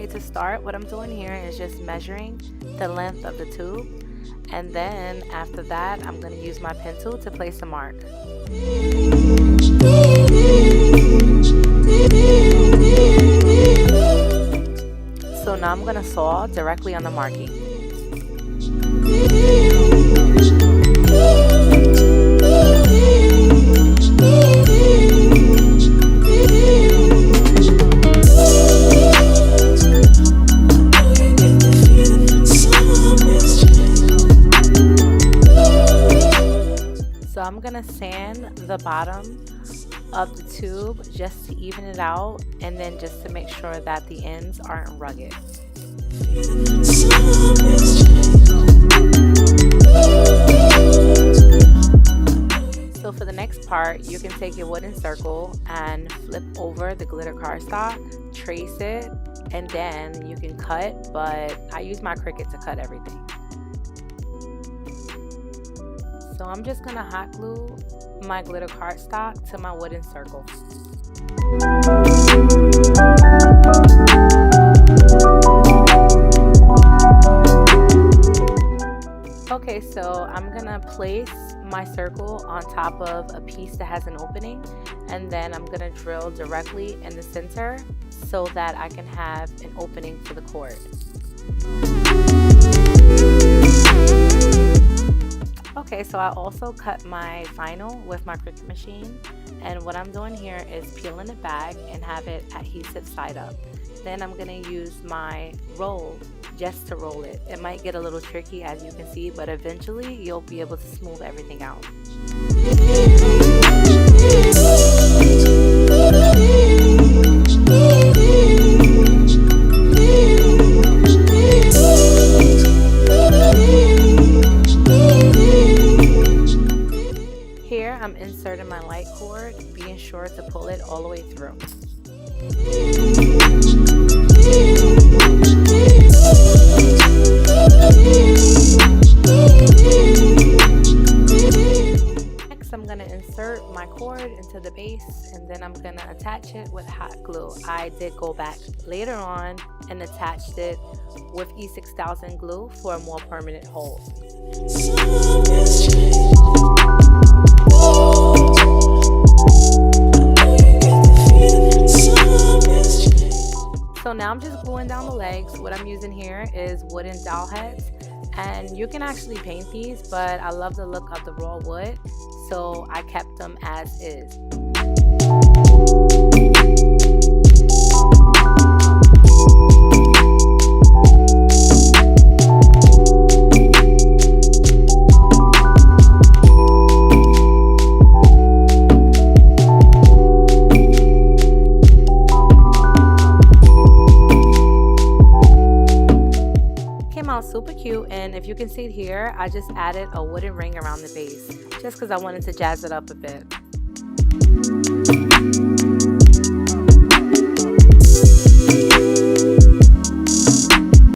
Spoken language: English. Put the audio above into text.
Okay, to start, what I'm doing here is just measuring the length of the tube, and then after that I'm going to use my pencil to place a mark. So now I'm going to saw directly on the marking. So I'm going to sand the bottom of the tube just to even it out, and then just to make sure that the ends aren't rugged. So for the next part, you can take your wooden circle and flip over the glitter cardstock, trace it, and then you can cut, but I use my Cricut to cut everything. So I'm just gonna hot glue my glitter cardstock to my wooden circle. Okay, so I'm gonna place my circle on top of a piece that has an opening, and then I'm gonna drill directly in the center so that I can have an opening for the cord. Okay, so I also cut my vinyl with my Cricut machine, and what I'm doing here is peeling it back and have it adhesive side up. Then I'm going to use my roll just to roll it. It might get a little tricky, as you can see, but eventually you'll be able to smooth everything out. Here I'm inserting my light cord, being sure to pull it all the way through. Next I'm going to insert my cord into the base, and then I'm going to attach it with hot glue. I did go back later on and attached it with E6000 glue for a more permanent hold. So now I'm just gluing down the legs. What I'm using here is wooden dowel heads, and you can actually paint these, but I love the look of the raw wood, so I kept them as is. Super cute, and if you can see here, I just added a wooden ring around the base just because I wanted to jazz it up a bit.